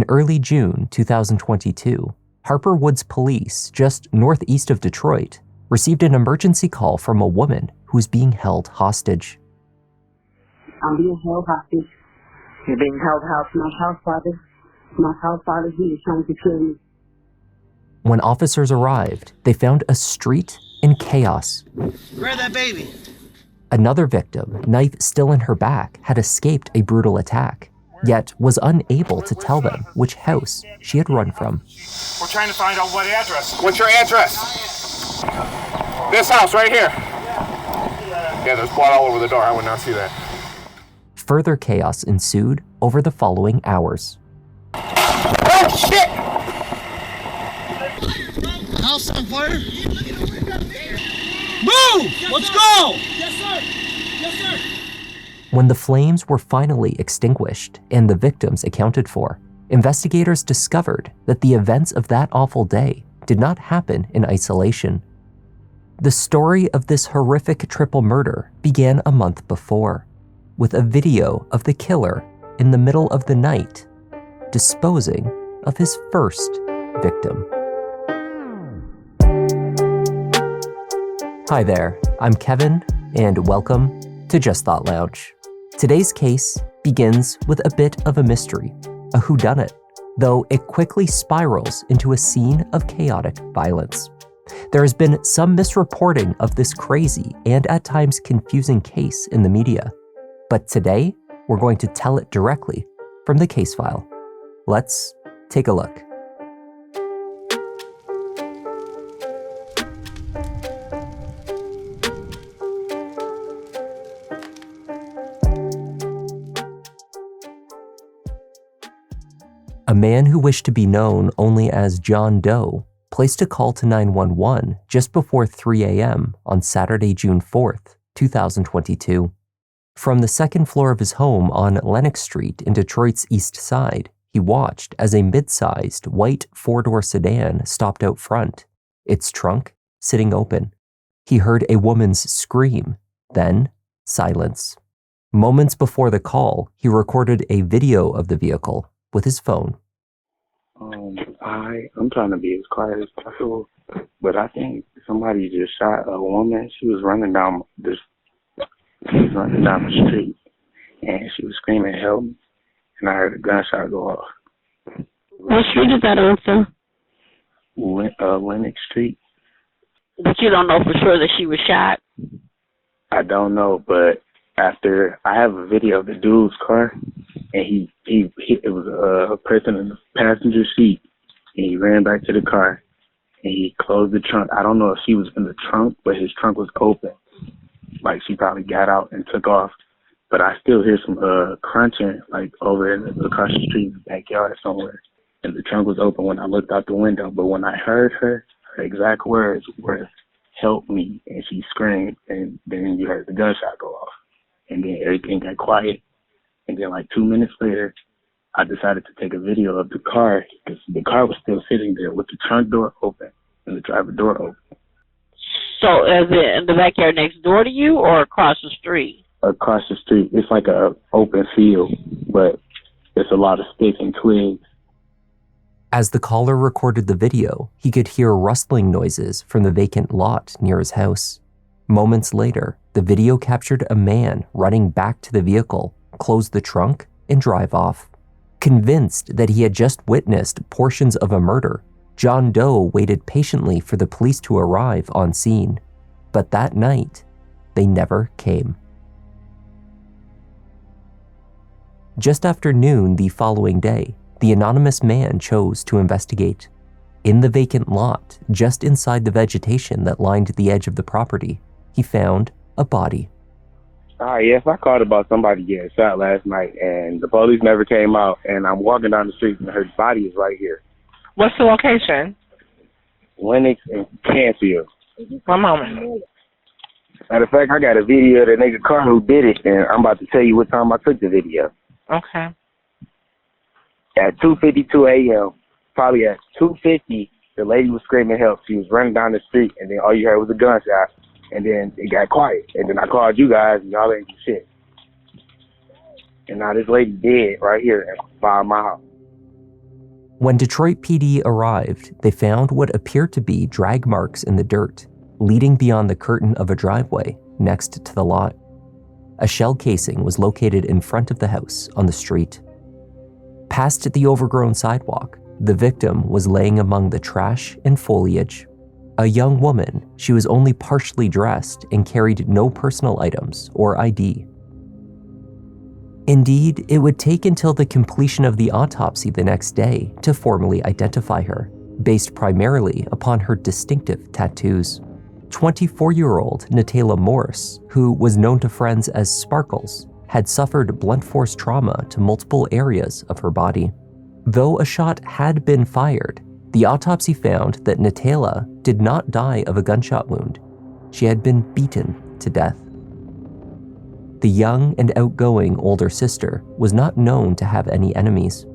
early June 2022, Harper Woods Police, just northeast of Detroit, received an emergency call from a woman who was being held hostage. I'm being held hostage. You're being held hostage. My house father, he was trying to kill me. When officers arrived, they found a street in chaos. Grab that baby. Another victim, knife still in her back, had escaped a brutal attack, yet was unable to tell them which house she had run from. We're trying to find out what address. What's your address? This house right here. Yeah, there's blood all over the door. I would not see that. Further chaos ensued over the following hours. Oh, shit! House on fire. Move! Let's go! Yes, sir. Yes, sir. When the flames were finally extinguished and the victims accounted for, investigators discovered that the events of that awful day did not happen in isolation. The story of this horrific triple murder began a month before, with a video of the killer in the middle of the night disposing of his first victim. Hi there, I'm Kevin, and welcome to Just Thought Lounge. Today's case begins with a bit of a mystery, a whodunit, though it quickly spirals into a scene of chaotic violence. There has been some misreporting of this crazy and at times confusing case in the media, but today we're going to tell it directly from the case file. Let's take a look. A man who wished to be known only as John Doe placed a call to 911 just before 3 a.m. on Saturday, June 4th, 2022. From the second floor of his home on Lenox Street in Detroit's East Side, he watched as a mid-sized white four-door sedan stopped out front, its trunk sitting open. He heard a woman's scream, then silence. Moments before the call, he recorded a video of the vehicle with his phone. I'm trying to be as quiet as possible, but I think somebody just shot a woman. She was running down the street, and she was screaming, "Help me!" And I heard a gunshot go off. What street is that on, sir? Lenox Street. But you don't know for sure that she was shot? I don't know, but after I have a video of the dude's car, and it was a person in the passenger seat, and he ran back to the car, and he closed the trunk. I don't know if she was in the trunk, but his trunk was open. Like, she probably got out and took off. But I still hear some crunching, like, over across the street in the backyard somewhere. And the trunk was open when I looked out the window. But when I heard her exact words were, "Help me," and she screamed, and then you heard the gunshot go off. And then everything got quiet. And then, like, 2 minutes later, I decided to take a video of the car, because the car was still sitting there with the trunk door open and the driver door open. So is it in the backyard next door to you or across the street? Across the street. It's like a open field, but it's a lot of sticks and twigs. As the caller recorded the video, he could hear rustling noises from the vacant lot near his house. Moments later, the video captured a man running back to the vehicle, close the trunk, and drive off. Convinced that he had just witnessed portions of a murder, John Doe waited patiently for the police to arrive on scene. But that night, they never came. Just after noon the following day, the anonymous man chose to investigate. In the vacant lot, just inside the vegetation that lined the edge of the property, he found a body. Yes, I called about somebody getting shot last night, and the police never came out, and I'm walking down the street, and her body is right here. What's the location? Lenox and Canfield. 1 moment. Matter of fact, I got a video of the nigga car who did it, and I'm about to tell you what time I took the video. Okay. At 2:52 a.m., probably at 2:50, the lady was screaming help. She was running down the street, and then all you heard was a gunshot, and then it got quiet. And then I called you guys, and y'all ain't do shit. And now this lady dead right here by my house. When Detroit PD arrived, they found what appeared to be drag marks in the dirt, leading beyond the curtain of a driveway next to the lot. A shell casing was located in front of the house on the street. Past the overgrown sidewalk, the victim was laying among the trash and foliage. A young woman, she was only partially dressed and carried no personal items or ID. Indeed, it would take until the completion of the autopsy the next day to formally identify her, based primarily upon her distinctive tattoos. 24-year-old Natayla Morse, who was known to friends as Sparkles, had suffered blunt force trauma to multiple areas of her body. Though a shot had been fired, the autopsy found that Natayla did not die of a gunshot wound. She had been beaten to death. The young and outgoing older sister was not known to have any enemies.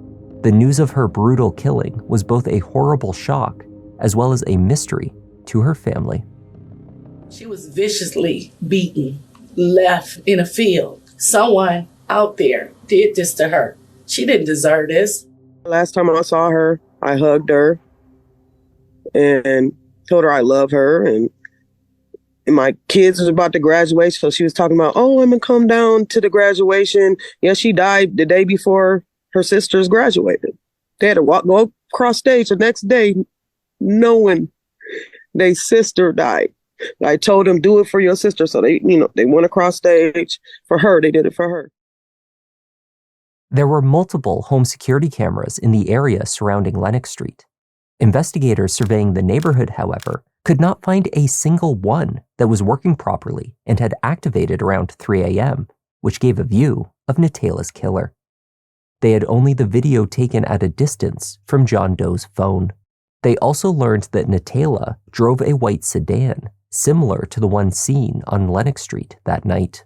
The news of her brutal killing was both a horrible shock as well as a mystery to her family. She was viciously beaten, left in a field. Someone out there did this to her. She didn't deserve this. Last time I saw her, I hugged her and told her I love her. And my kids was about to graduate, so she was talking about, oh, I'm going to come down to the graduation. Yeah, she died the day before her sisters graduated. They had to go across stage the next day knowing their sister died. I told them, do it for your sister. So they went across stage for her. They did it for her. There were multiple home security cameras in the area surrounding Lenox Street. Investigators surveying the neighborhood, however, could not find a single one that was working properly and had activated around 3 a.m., which gave a view of Natayla's killer. They had only the video taken at a distance from John Doe's phone. They also learned that Natayla drove a white sedan, similar to the one seen on Lenox Street that night.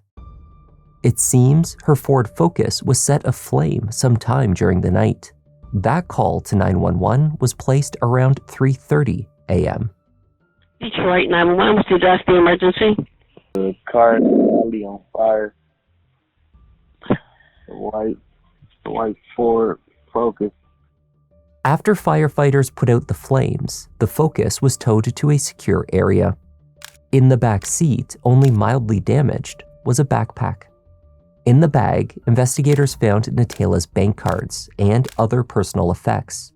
It seems her Ford Focus was set aflame sometime during the night. That call to 911 was placed around 3:30 a.m. Detroit 911, what's the emergency? The car is already on fire. The white Ford Focus. After firefighters put out the flames, the Focus was towed to a secure area. In the back seat, only mildly damaged, was a backpack. In the bag, investigators found Natayla's bank cards and other personal effects,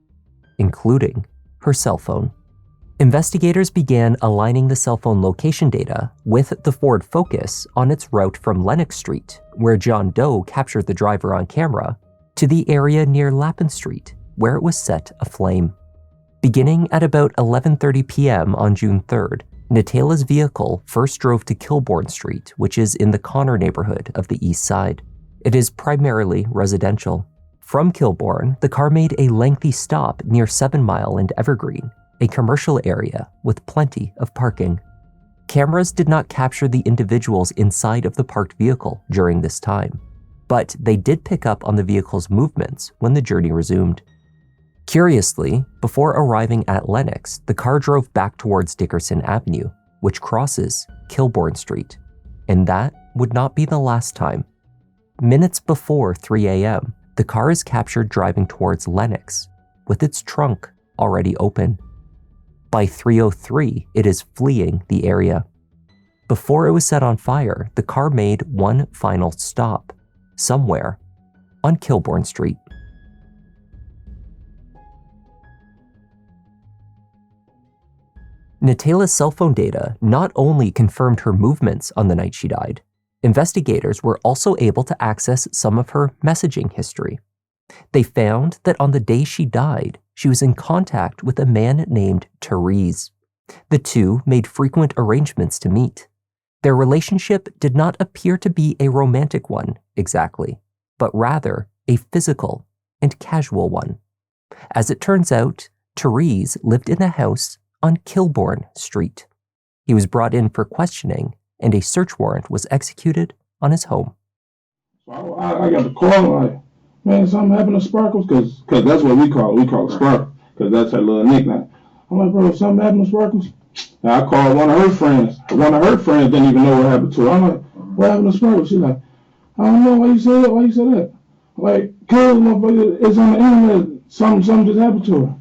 including her cell phone. Investigators began aligning the cell phone location data with the Ford Focus on its route from Lenox Street, where John Doe captured the driver on camera, to the area near Lappin Street, where it was set aflame. Beginning at about 11:30 p.m. on June 3rd, Natayla's vehicle first drove to Kilbourne Street, which is in the Connor neighborhood of the east side. It is primarily residential. From Kilbourne, the car made a lengthy stop near 7 Mile and Evergreen, a commercial area with plenty of parking. Cameras did not capture the individuals inside of the parked vehicle during this time, but they did pick up on the vehicle's movements when the journey resumed. Curiously, before arriving at Lenox, the car drove back towards Dickerson Avenue, which crosses Kilbourne Street, and that would not be the last time. Minutes before 3 a.m., the car is captured driving towards Lenox, with its trunk already open. By 3:03, it is fleeing the area. Before it was set on fire, the car made one final stop, somewhere on Kilbourne Street. Natayla's cell phone data not only confirmed her movements on the night she died, investigators were also able to access some of her messaging history. They found that on the day she died, she was in contact with a man named Therese. The two made frequent arrangements to meet. Their relationship did not appear to be a romantic one, exactly, but rather a physical and casual one. As it turns out, Therese lived in a house on Kilbourne Street. He was brought in for questioning, and a search warrant was executed on his home. So I got the call, like, man, something happened to Sparkles? Because that's what we call it. We call it Sparkles, because that's her little nickname. I'm like, bro, something happened to Sparkles? And I called one of her friends. One of her friends didn't even know what happened to her. I'm like, what happened to Sparkles? She's like, I don't know. Why you say that? Why you say that? I'm like, cuz, motherfucker, it's on the internet. something just happened to her.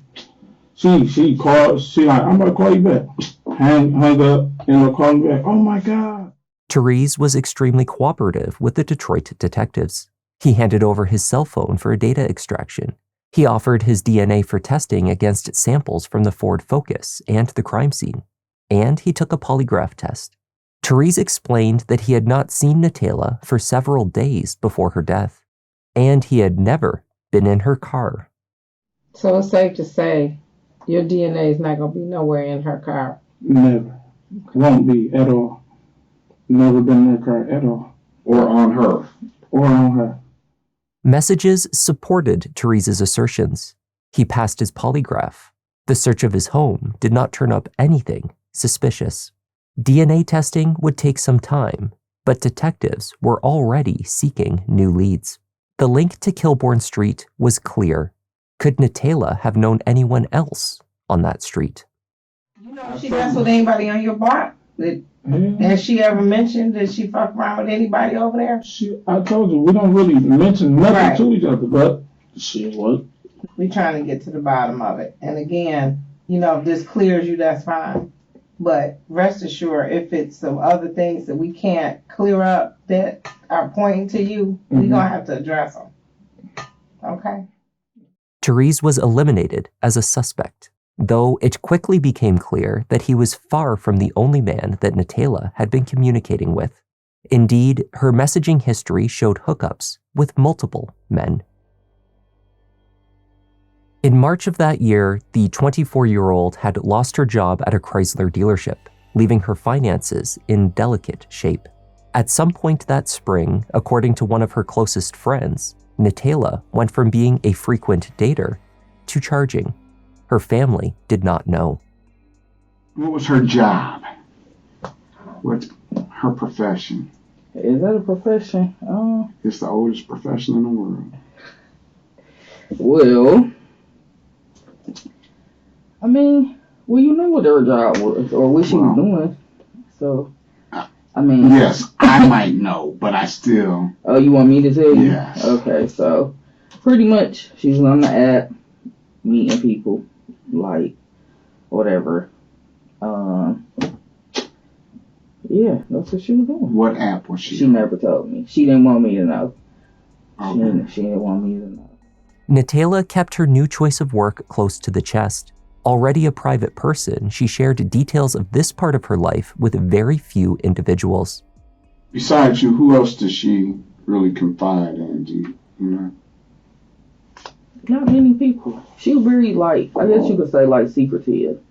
She called, she like, I'm gonna call you back. Hung up, and call me back. Oh my God. Therese was extremely cooperative with the Detroit detectives. He handed over his cell phone for a data extraction. He offered his DNA for testing against samples from the Ford Focus and the crime scene. And he took a polygraph test. Therese explained that he had not seen Natayla for several days before her death, and he had never been in her car. So it's safe to say your DNA is not going to be nowhere in her car? Never. Won't be at all. Never been in her car at all. Or on her. Or on her. Messages supported Therese's assertions. He passed his polygraph. The search of his home did not turn up anything suspicious. DNA testing would take some time, but detectives were already seeking new leads. The link to Kilbourne Street was clear. Could Natayla have known anyone else on that street? You know, if she danced with anybody on your block, has she ever mentioned that she fucked around with anybody over there? I told you, we don't really mention nothing to each other, but she was. We're trying to get to the bottom of it. And again, you know, if this clears you, that's fine. But rest assured, if it's some other things that we can't clear up that are pointing to you, we're going to have to address them. Okay? Therese was eliminated as a suspect, though it quickly became clear that he was far from the only man that Natayla had been communicating with. Indeed, her messaging history showed hookups with multiple men. In March of that year, the 24-year-old had lost her job at a Chrysler dealership, leaving her finances in delicate shape. At some point that spring, according to one of her closest friends, Natayla went from being a frequent dater to charging. Her family did not know. What was her job? What's her profession? Is that a profession? It's the oldest profession in the world. Well, I mean, you know what her job was, or what she was doing. So, I mean. Yes, I might know, but I still. Oh, you want me to tell you? Yes. Okay, so pretty much she was on the app, meeting people, like, whatever. Yeah, that's what she was doing. What app was she? She never told me. She didn't want me to know. Okay. She didn't want me to know. Natayla kept her new choice of work close to the chest. Already a private person, she shared details of this part of her life with very few individuals. Besides you, who else does she really confide in? Do you know? Not many people. She was very, like, I guess you could say, like, secretive.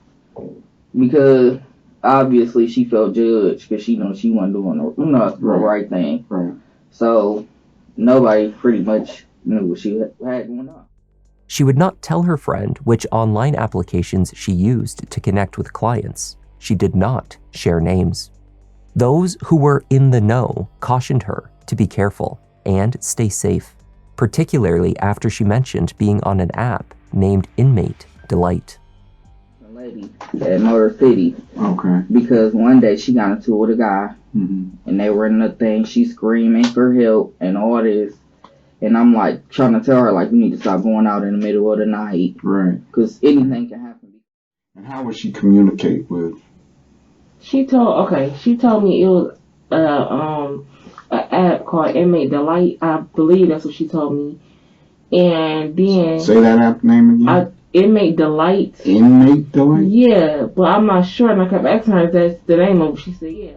Because obviously she felt judged because she knows she wasn't doing the right thing. Right. So nobody pretty much knew what she had going on. She would not tell her friend which online applications she used to connect with clients. She did not share names. Those who were in the know cautioned her to be careful and stay safe, particularly after she mentioned being on an app named Inmate Delight. A lady at Motor City. Okay. Because one day she got into it with a guy, and they were in the thing, she screaming for help and all this. And I'm like trying to tell her, like, you need to stop going out in the middle of the night. Right. Because anything can happen. And how would she communicate with? She told me it was an app called Inmate Delight. I believe that's what she told me. And then Say that app name again. Inmate Delight. Inmate Delight? Yeah, but I'm not sure. And I kept asking her if that's the name of it. She said, yeah.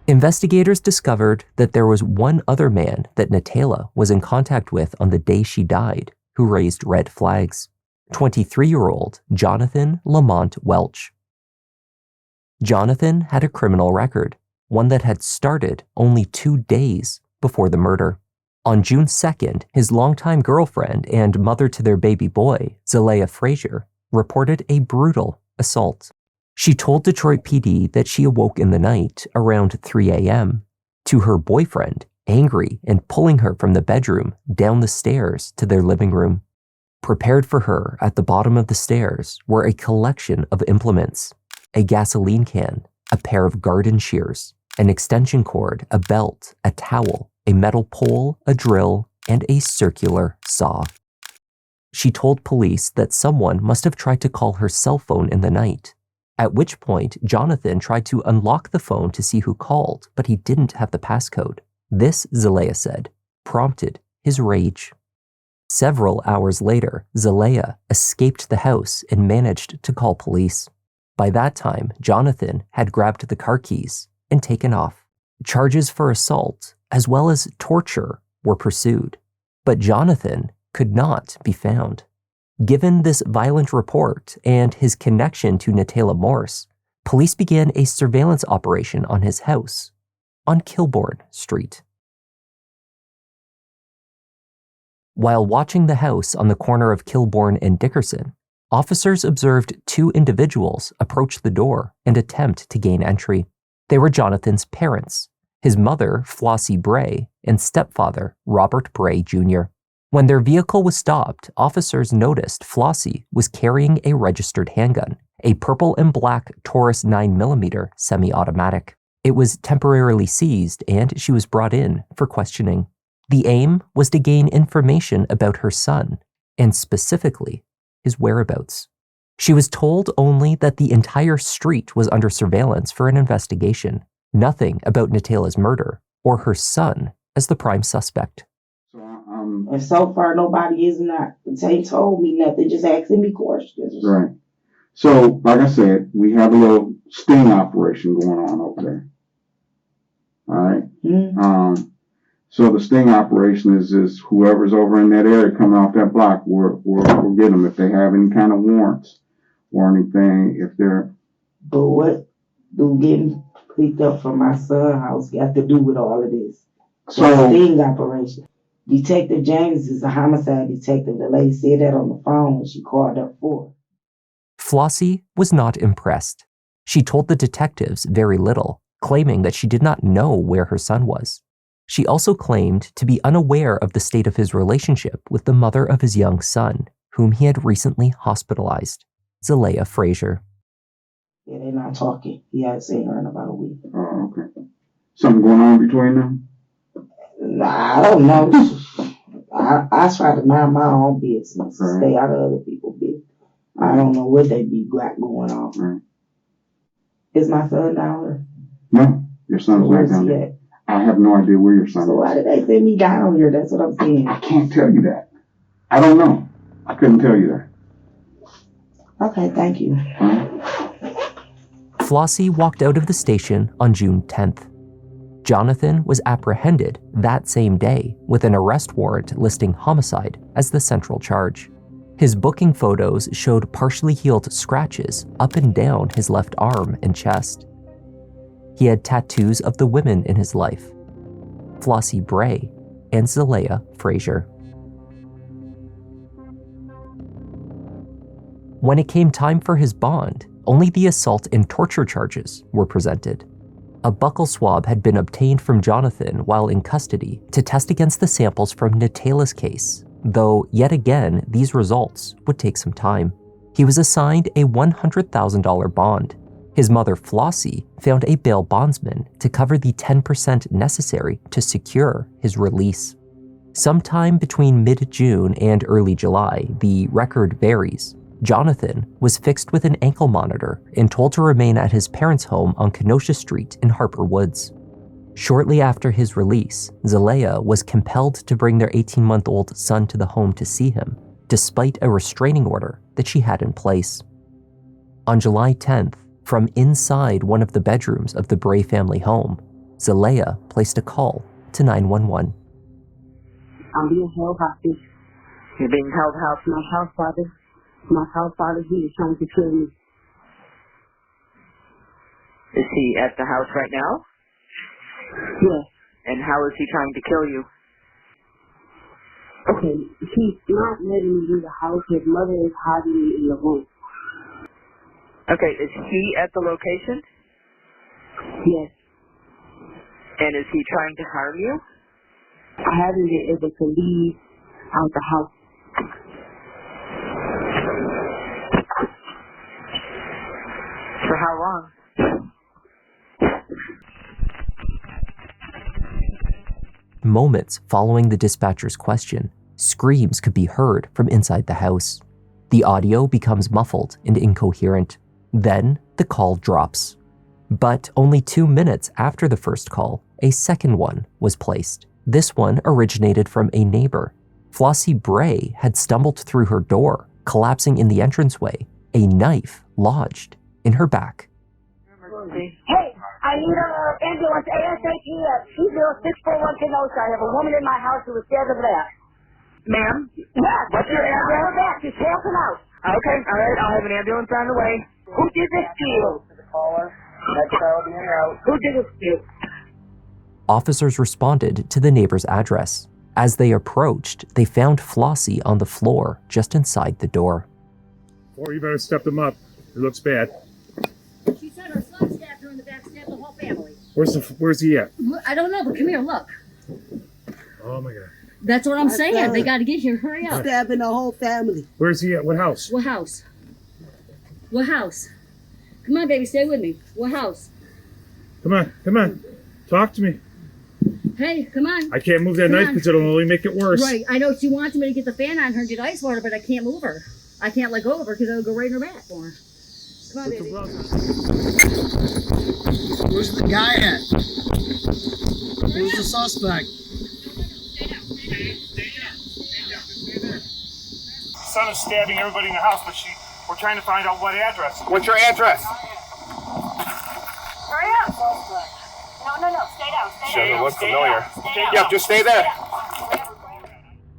Investigators discovered that there was one other man that Natayla was in contact with on the day she died who raised red flags. 23-year-old Jonathan Lamont Welch. Jonathan had a criminal record, one that had started only 2 days before the murder. On June 2nd, his longtime girlfriend and mother to their baby boy, Zlayiah Frazier, reported a brutal assault. She told Detroit PD that she awoke in the night around 3 a.m. to her boyfriend angry and pulling her from the bedroom down the stairs to their living room. Prepared for her at the bottom of the stairs were a collection of implements, a gasoline can, a pair of garden shears, an extension cord, a belt, a towel, a metal pole, a drill, and a circular saw. She told police that someone must have tried to call her cell phone in the night, at which point Jonathan tried to unlock the phone to see who called, but he didn't have the passcode. This, Zlayiah said, prompted his rage. Several hours later, Zlayiah escaped the house and managed to call police. By that time, Jonathan had grabbed the car keys and taken off. Charges for assault, as well as torture, were pursued, but Jonathan could not be found. Given this violent report and his connection to Natayla Morse, police began a surveillance operation on his house on Kilbourne Street. While watching the house on the corner of Kilbourne and Dickerson, officers observed two individuals approach the door and attempt to gain entry. They were Jonathan's parents, his mother, Flossie Bray, and stepfather, Robert Bray Jr. When their vehicle was stopped, officers noticed Flossie was carrying a registered handgun, a purple and black Taurus 9mm semi-automatic. It was temporarily seized and she was brought in for questioning. The aim was to gain information about her son, and specifically, his whereabouts. She was told only that the entire street was under surveillance for an investigation, nothing about Natayla's murder or her son as the prime suspect. And so far, nobody ain't told me nothing, just asking me questions. Right. So, like I said, we have a little sting operation going on over there. All right. Mm-hmm. So the sting operation is whoever's over in that area coming off that block, we'll get them if they have any kind of warrants or anything. If they're. But what do getting picked up from my son's house got to do with all of this? So sting operation. Detective James is a homicide detective. The lady said that on the phone when she called up for. Flossie was not impressed. She told the detectives very little, claiming that she did not know where her son was. She also claimed to be unaware of the state of his relationship with the mother of his young son, whom he had recently hospitalized, Zlayiah Frazier. Yeah, they're not talking. He hasn't seen her in about a week. Oh, okay. Something going on between them? Nah, I don't know. I try to mind my own business, right. Stay out of other people's business. I don't know what they be got going on. Right. Is my son down here? No, your son's not down he there. at? I have no idea where your son is. So why did they send me down here? That's what I'm saying. I can't tell you that. I don't know. I couldn't tell you that. Okay, thank you. Flossie walked out of the station on June 10th. Jonathan was apprehended that same day with an arrest warrant listing homicide as the central charge. His booking photos showed partially healed scratches up and down his left arm and chest. He had tattoos of the women in his life, Flossie Bray and Zlayiah Frazier. When it came time for his bond, only the assault and torture charges were presented. A buccal swab had been obtained from Jonathan while in custody to test against the samples from Natayla's case, though yet again these results would take some time. He was assigned a $100,000 bond. His mother, Flossie, found a bail bondsman to cover the 10% necessary to secure his release. Sometime between mid-June and early July, the record varies, Jonathan was fixed with an ankle monitor and told to remain at his parents' home on Kenosha Street in Harper Woods. Shortly after his release, Zlayiah was compelled to bring their 18-month-old son to the home to see him, despite a restraining order that she had in place. On July 10th, from inside one of the bedrooms of the Bray family home, Zlayiah placed a call to 911. I'm being held hostage. You're being held hostage. My house father. My house father, he is trying to kill me. Is he at the house right now? Yes. And how is he trying to kill you? Okay, he's not letting me leave the house. His mother is hiding me in the room. Okay, is he at the location? Yes. And is he trying to harm you? I haven't been able to leave out the house. For how long? moments following the dispatcher's question, screams could be heard from inside the house. The audio becomes muffled and incoherent. Then the call drops. But only 2 minutes after the first call, a second one was placed. This one originated from a neighbor. Flossie Bray had stumbled through her door, collapsing in the entranceway, a knife lodged in her back. Hey, I need an ambulance ASAP at 20641 Kenosha. I have a woman in my house who is dead of that. Ma'am? Yes. What's your address? Her back. She's passing out. Okay, all right. I'll have an ambulance on the way. Who did this to you? Who did this to you? Officers responded to the neighbor's address. As they approached, they found Flossie on the floor just inside the door. Or you better step them up. It looks bad. She said her son stabbed her in the back, stabbed the whole family. Where's he at? I don't know, but come here, look. Oh my God. That's what I'm saying. They got to get here. Hurry up. Stabbing the whole family. Where's he at? What house? What house? What house? Come on, baby, stay with me. What house? Come on. Talk to me. Hey, come on. I can't move that knife because it'll only make it worse. Right, I know she wants me to get the fan on her and get ice water, but I can't move her. I can't let go of her because it'll go right in her back for her. Come on, baby. Where's the guy at? Where's the suspect? Son is stabbing everybody in the house, but we're trying to find out what address. What's your address? Hurry up. No. Stay down. Stay down. Look familiar. Yep, just stay there.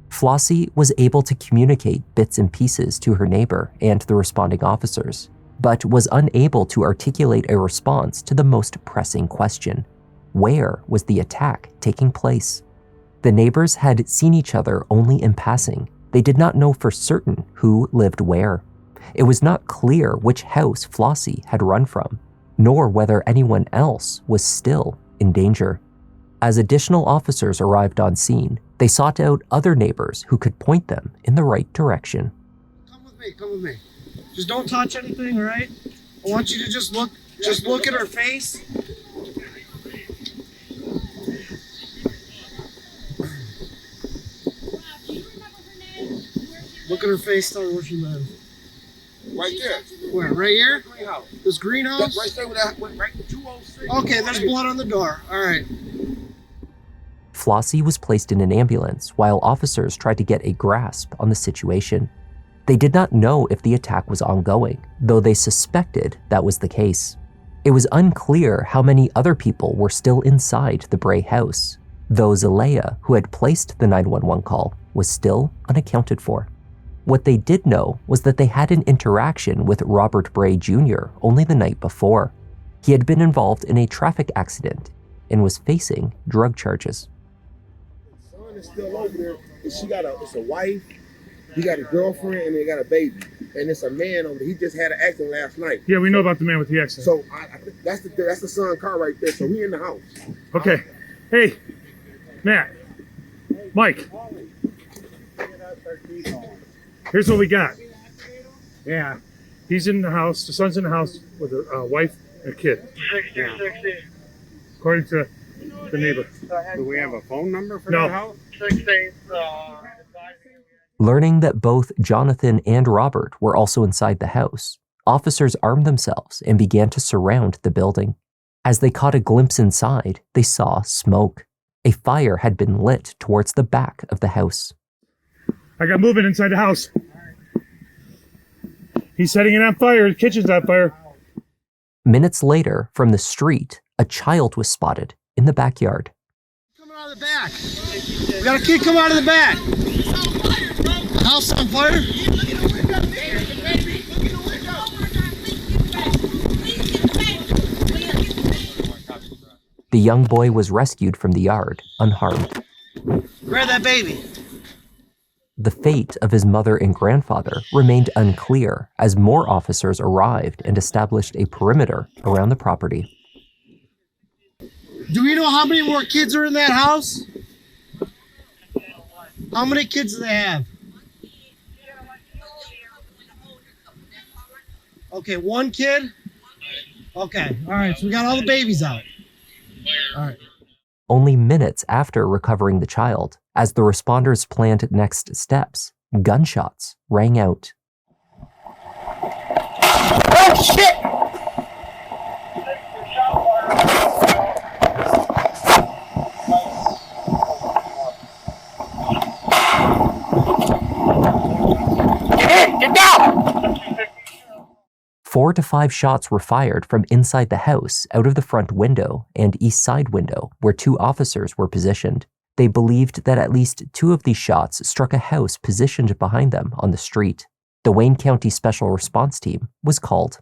Flossie was able to communicate bits and pieces to her neighbor and the responding officers, but was unable to articulate a response to the most pressing question. Where was the attack taking place? The neighbors had seen each other only in passing. They did not know for certain who lived where. It was not clear which house Flossie had run from, nor whether anyone else was still in danger. As additional officers arrived on scene, they sought out other neighbors who could point them in the right direction. Come with me. Just don't touch anything, all right? I want you to just look at her face. Look at her face, tell her where she lives. Right there. Where? Right here? Greenhouse. This greenhouse? Right there with that, right 206. Okay, there's blood on the door. All right. Flossie was placed in an ambulance while officers tried to get a grasp on the situation. They did not know if the attack was ongoing, though they suspected that was the case. It was unclear how many other people were still inside the Bray house, though Zlayiah, who had placed the 911 call, was still unaccounted for. What they did know was that they had an interaction with Robert Bray Jr. only the night before. He had been involved in a traffic accident and was facing drug charges. Son is still over there, and it's a wife, he got a girlfriend, and they got a baby. And it's a man over there. He just had an accident last night. Yeah, we know about the man with the accident. So I think that's the son car right there. So he in the house. Okay. Hey, Matt. Mike. Here's what we got. Yeah. He's in the house. The son's in the house with a wife and a kid. 60. According to the neighbor. Do we have a phone number for that house? 16. Learning that both Jonathan and Robert were also inside the house, officers armed themselves and began to surround the building. As they caught a glimpse inside, they saw smoke. A fire had been lit towards the back of the house. I got movement inside the house. He's setting it on fire. The kitchen's on fire. Minutes later, from the street, a child was spotted in the backyard. Coming out of the back. We got a kid come out of the back. House on fire? The young boy was rescued from the yard, unharmed. Grab that baby. The fate of his mother and grandfather remained unclear as more officers arrived and established a perimeter around the property. Do we know how many more kids are in that house? How many kids do they have? Okay, one kid? Okay, all right, so we got all the babies out. All right. only minutes after recovering the child. As the responders planned next steps, gunshots rang out. Oh, shit! Get down! 4 to 5 shots were fired from inside the house, out of the front window and east side window, where 2 officers were positioned. They believed that at least 2 of these shots struck a house positioned behind them on the street. The Wayne County Special Response Team was called.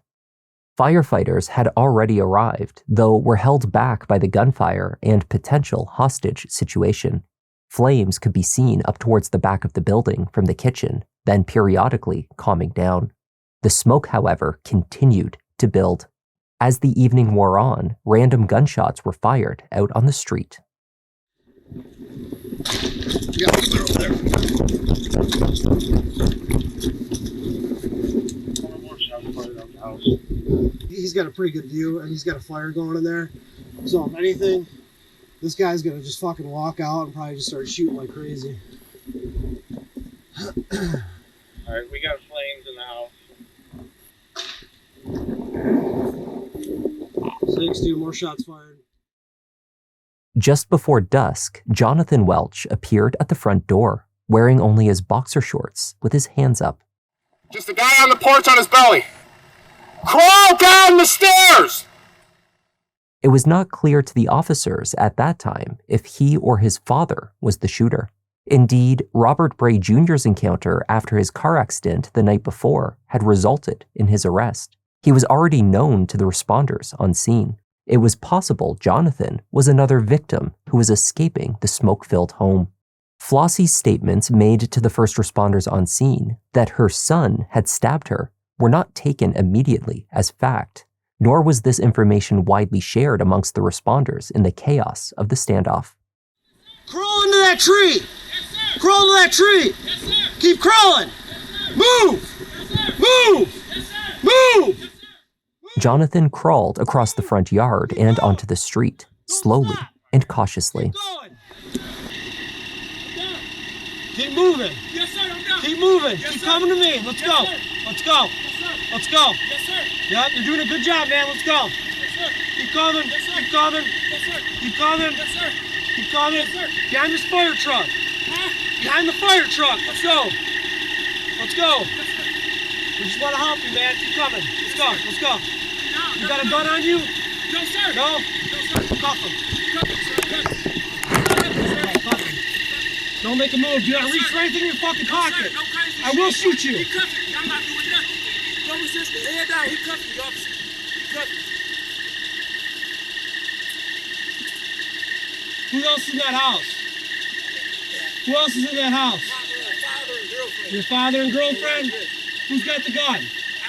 Firefighters had already arrived, though were held back by the gunfire and potential hostage situation. Flames could be seen up towards the back of the building from the kitchen, then periodically calming down. The smoke, however, continued to build. As the evening wore on, random gunshots were fired out on the street. He's got a pretty good view, and he's got a fire going in there. So if anything, this guy's gonna just fucking walk out and probably just start shooting like crazy. Alright, we got flames in the house. 6-2, more shots fired. Just before dusk, Jonathan Welch appeared at the front door, wearing only his boxer shorts with his hands up. Just a guy on the porch on his belly. Crawl down the stairs! It was not clear to the officers at that time if he or his father was the shooter. Indeed, Robert Bray Jr.'s encounter after his car accident the night before had resulted in his arrest. He was already known to the responders on scene. It was possible Jonathan was another victim who was escaping the smoke-filled home. Flossie's statements made to the first responders on scene that her son had stabbed her were not taken immediately as fact, nor was this information widely shared amongst the responders in the chaos of the standoff. Crawl into that tree! Yes, crawl into that tree! Yes, keep crawling! Move! Move! Move! Jonathan crawled across the front yard and onto the street, slowly and cautiously. Keep moving. Yes, sir, I'm down. Keep moving. Yes, Keep sir. coming to me. Let's Yes, go. sir. Let's go. Yes, sir. Let's go. Yes, sir. Yep, you're doing a good job, man. Let's go. Yes, sir. Keep coming. Yes, sir. Keep coming. Yes, sir. Keep coming. Yes, sir. Keep coming. Yes, sir. Behind this fire truck. Huh? Behind the fire truck. Let's go. Let's go. Yes, sir. We just want to help you, man. Keep coming. Let's go. Let's go. No, You got a gun on you? No, sir. No? No, sir. Cuff him. Cuff him, sir. Cuff him. Cuff him. Don't make a move. Do not reach for anything in your fucking pocket. No crazy I will shit. shoot you. He cuffed me. I'm not doing nothing. Don't resist me. Head down. He cuffed me, officer. He cuffed me. Who else is in that house? Who else is in that house? Father and girlfriend. Your father and girlfriend? Yes. Who's got the gun? I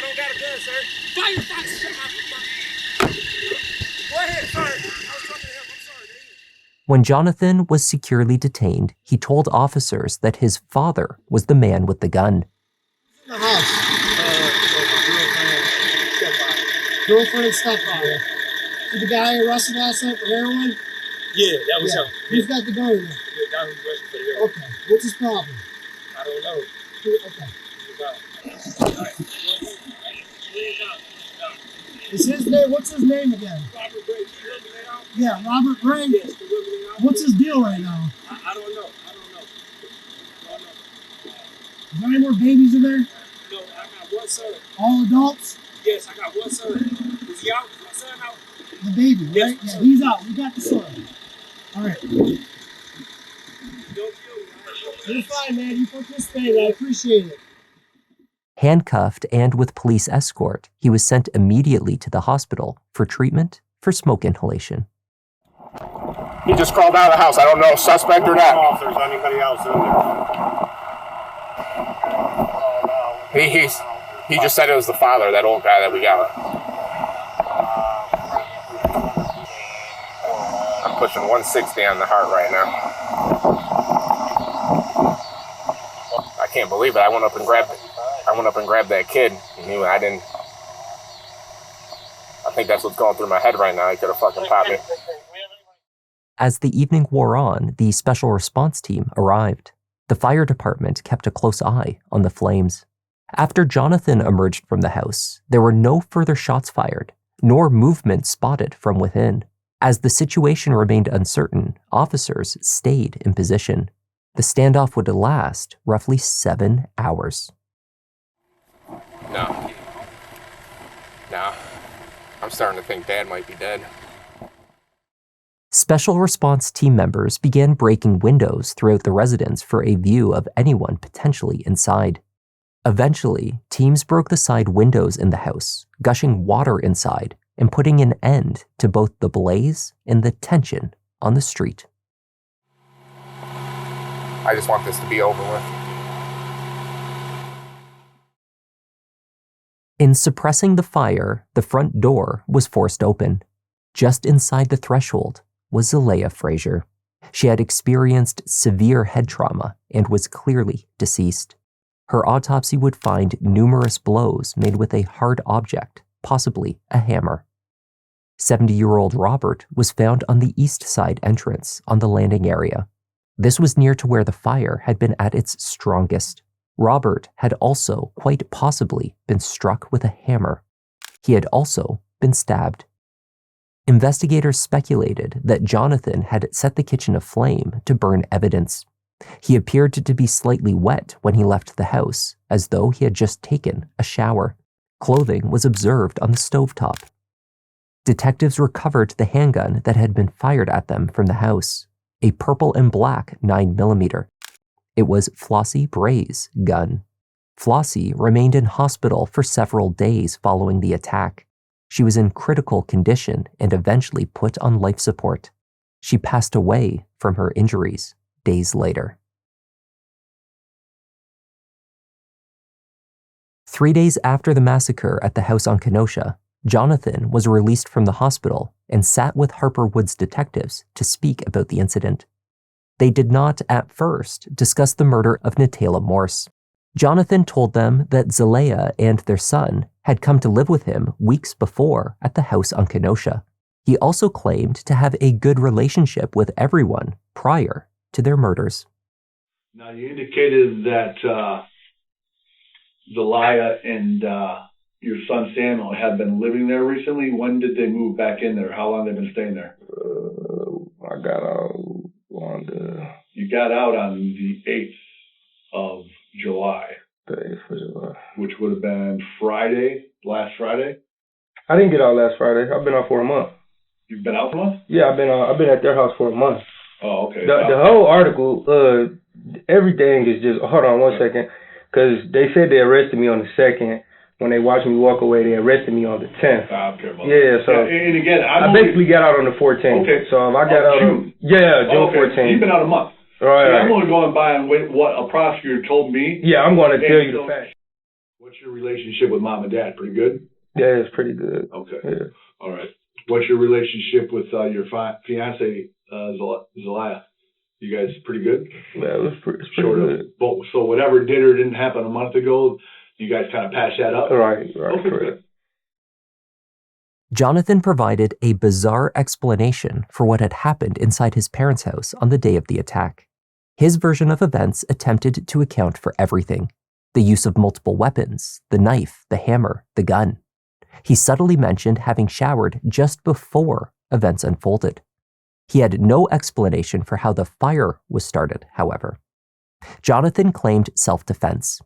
don't got a gun, sir. Fire, fire, shut my. Go ahead, sir. I was talking to him. I'm sorry. When Jonathan was securely detained, he told officers that his father was the man with the gun. In the house. Girlfriend, stepfather. Did the guy arrested last night for heroin? Yeah, that was him. Who's got the gun in there? Yeah, that was arrested for the heroin. Okay. What's his problem? I don't know. Okay. Is his name? What's his name again? Robert Bray. Yeah, Robert Bray. What's his deal right now? I don't know. Is there any more babies in there? No, I got one son. All adults? Yes, I got one son. Is he out? Is my son out? The baby, right? Yes, Yeah, he's out. We got the son. All right. You're fine, man. You participated. I appreciate it. Handcuffed and with police escort, he was sent immediately to the hospital for treatment for smoke inhalation. He just crawled out of the house. I don't know if suspect or not. If there's anybody else in there. He just said it was the father, that old guy that we got. I'm pushing 160 on the heart right now. I can't believe it. I went up and grabbed that kid. And I think that's what's going through my head right now. He could have fucking popped me. As the evening wore on, the special response team arrived. The fire department kept a close eye on the flames. After Jonathan emerged from the house, there were no further shots fired, nor movement spotted from within. As the situation remained uncertain, officers stayed in position. The standoff would last roughly 7 hours. No. I'm starting to think Dad might be dead. Special response team members began breaking windows throughout the residence for a view of anyone potentially inside. Eventually, teams broke the side windows in the house, gushing water inside and putting an end to both the blaze and the tension on the street. I just want this to be over with. In suppressing the fire, the front door was forced open. Just inside the threshold was Zlayiah Frazier. She had experienced severe head trauma and was clearly deceased. Her autopsy would find numerous blows made with a hard object, possibly a hammer. 70-year-old Robert was found on the east side entrance on the landing area. This was near to where the fire had been at its strongest. Robert had also quite possibly been struck with a hammer. He had also been stabbed. Investigators speculated that Jonathan had set the kitchen aflame to burn evidence. He appeared to be slightly wet when he left the house, as though he had just taken a shower. Clothing was observed on the stovetop. Detectives recovered the handgun that had been fired at them from the house, a purple and black 9mm. It was Flossie Bray's gun. Flossie remained in hospital for several days following the attack. She was in critical condition and eventually put on life support. She passed away from her injuries days later. 3 days after the massacre at the house on Kenosha, Jonathan was released from the hospital and sat with Harper Woods detectives to speak about the incident. They did not, at first, discuss the murder of Natayla Morse. Jonathan told them that Zlayiah and their son had come to live with him weeks before at the house on Kenosha. He also claimed to have a good relationship with everyone prior to their murders. Now, you indicated that Zlayiah and your son Samuel had been living there recently. When did they move back in there? How long have they been staying there? I got out on You got out on the 8th of July. The 8th of July. Which would have been last Friday? I didn't get out last Friday. I've been out for a month. You've been out for a month? Yeah, I've been at their house for a month. Oh, okay. The whole article, everything is just, hold on one second, because they said they arrested me on the 2nd. When they watched me walk away, they arrested me on the 10th. I don't care about yeah, so and again, I basically got out on the 14th. Okay. So if I got out June. June 14th. So you've been out a month. Right. So I'm only going by on what a prosecutor told me. Yeah, I'm going to tell you the facts. What's your relationship with mom and dad? Pretty good? Yeah, it's pretty good. Okay. Yeah. All right. What's your relationship with your fiance, Zlayiah? You guys pretty good? Yeah, it's pretty good. So whatever did or didn't happen a month ago, you guys kind of patched that up? Right, okay, correct. Jonathan provided a bizarre explanation for what had happened inside his parents' house on the day of the attack. His version of events attempted to account for everything: the use of multiple weapons, the knife, the hammer, the gun. He subtly mentioned having showered just before events unfolded. He had no explanation for how the fire was started, however. Jonathan claimed self-defense.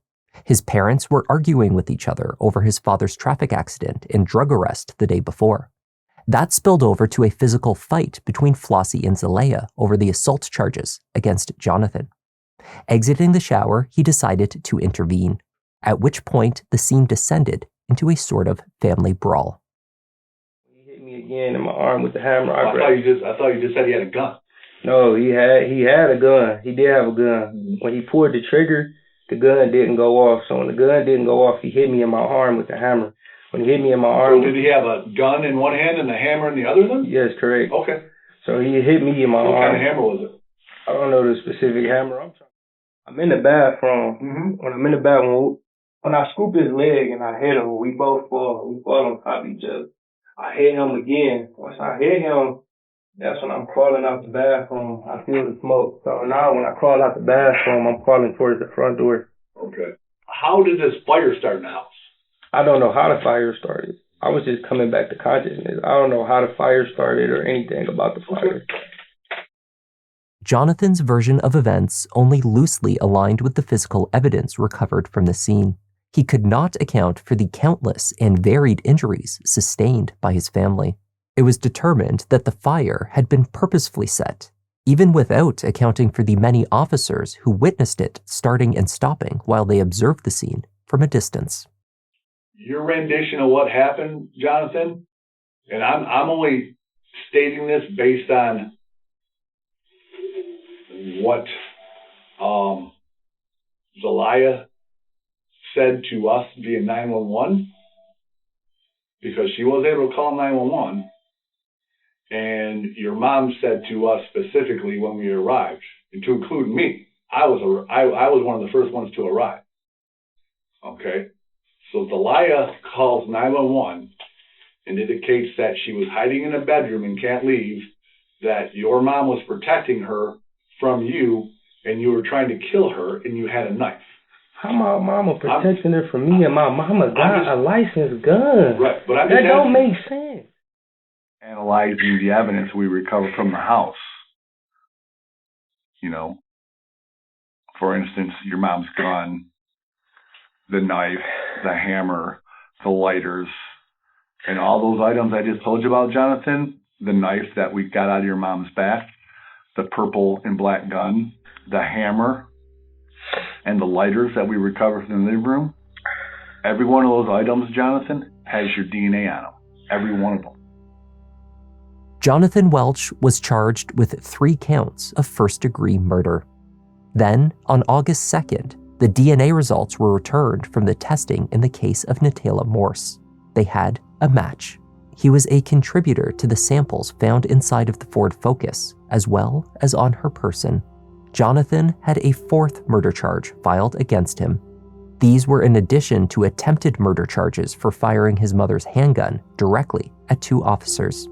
His parents were arguing with each other over his father's traffic accident and drug arrest the day before. That spilled over to a physical fight between Flossie and Zlayiah over the assault charges against Jonathan. Exiting the shower, he decided to intervene, at which point the scene descended into a sort of family brawl. He hit me again in my arm with the hammer. I thought you just said he had a gun. No, he had a gun. He did have a gun. When he pulled the trigger, the gun didn't go off. So when the gun didn't go off, he hit me in my arm with the hammer. When he hit me in my arm... So did he have a gun in one hand and a hammer in the other then? Yes, correct. Okay. So he hit me in my arm. What kind of hammer was it? I don't know the specific hammer. I'm in the bathroom. Mm-hmm. When I'm in the bathroom, when I scoop his leg and I hit him, we both fall. We fall on top of each other. I hit him again. Once I hit him, That's when I'm crawling out the bathroom. I feel the smoke. So now when I crawl out the bathroom, I'm crawling towards the front door. Okay. How did this fire start in the house? I don't know how the fire started. I was just coming back to consciousness. I don't know how the fire started or anything about the fire. Jonathan's version of events only loosely aligned with the physical evidence recovered from the scene. He could not account for the countless and varied injuries sustained by his family. It was determined that the fire had been purposefully set, even without accounting for the many officers who witnessed it starting and stopping while they observed the scene from a distance. Your rendition of what happened, Jonathan, and I'm only stating this based on what Zlayiah said to us via 911, because she was able to call 911, and your mom said to us specifically when we arrived, and to include me, I was one of the first ones to arrive. Okay, so Zlayiah calls 911 and indicates that she was hiding in a bedroom and can't leave, that your mom was protecting her from you, and you were trying to kill her, and you had a knife. How my mama protecting her from me, and my mama got a licensed gun? Right, but that don't make sense. Analyzing the evidence we recovered from the house. You know, for instance, your mom's gun, the knife, the hammer, the lighters, and all those items I just told you about, Jonathan, the knife that we got out of your mom's back, the purple and black gun, the hammer, and the lighters that we recovered from the living room, every one of those items, Jonathan, has your DNA on them. Every one of them. Jonathan Welch was charged with 3 counts of first-degree murder. Then, on August 2nd, the DNA results were returned from the testing in the case of Natayla Morse. They had a match. He was a contributor to the samples found inside of the Ford Focus, as well as on her person. Jonathan had a 4th murder charge filed against him. These were in addition to attempted murder charges for firing his mother's handgun directly at 2 officers.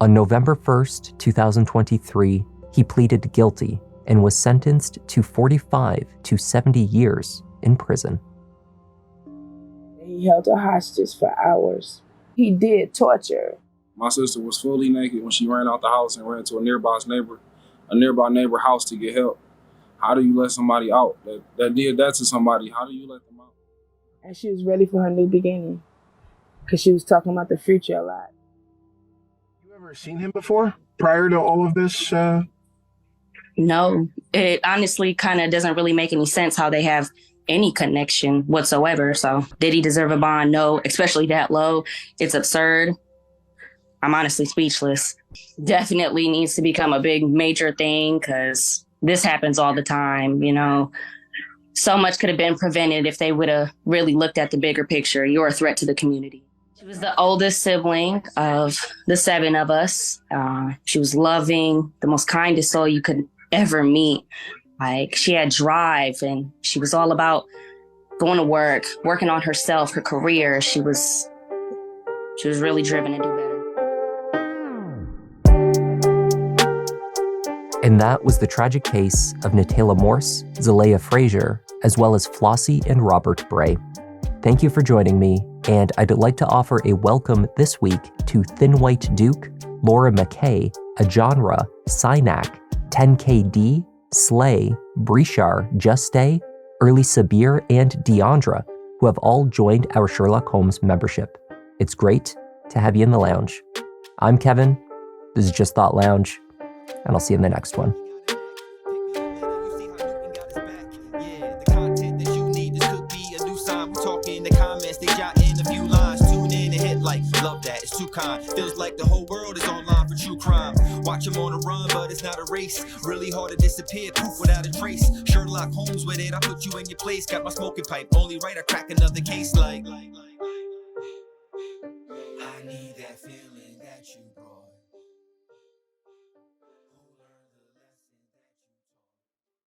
On November 1st, 2023, he pleaded guilty and was sentenced to 45 to 70 years in prison. He held her hostage for hours. He did torture. My sister was fully naked when she ran out the house and ran to a nearby neighbor house to get help. How do you let somebody out that did that to somebody? How do you let them out? And she was ready for her new beginning because she was talking about the future a lot. You ever seen him before prior to all of this? No, it honestly kind of doesn't really make any sense how they have any connection whatsoever. So did he deserve a bond? No, especially that low. It's absurd. I'm honestly speechless. Definitely needs to become a big major thing because this happens all the time, you know. So much could have been prevented if they would have really looked at the bigger picture. You're a threat to the community. She was the oldest sibling of the 7 of us. She was loving, the most kindest soul you could ever meet. Like, she had drive and she was all about going to work, working on herself, her career. She was really driven to do better. And that was the tragic case of Natayla Morse Zlayiah Frazier, as well as Flossie and Robert Bray. Thank you for joining me, and I'd like to offer a welcome this week to Thin White Duke, Laura McKay, Ajanra, Synak, 10KD, Slay, Brishar, Juste, Early Sabir, and Deandra, who have all joined our Sherlock Holmes membership. It's great to have you in the lounge. I'm Kevin. This is Just Thought Lounge, and I'll see you in the next one. Too kind. Feels like the whole world is online for true crime. Watch him on a run, but it's not a race. Really hard to disappear, poof without a trace. Sherlock Holmes with it, I put you in your place. Got my smoking pipe, only right, I crack another case like I need that feeling that you brought.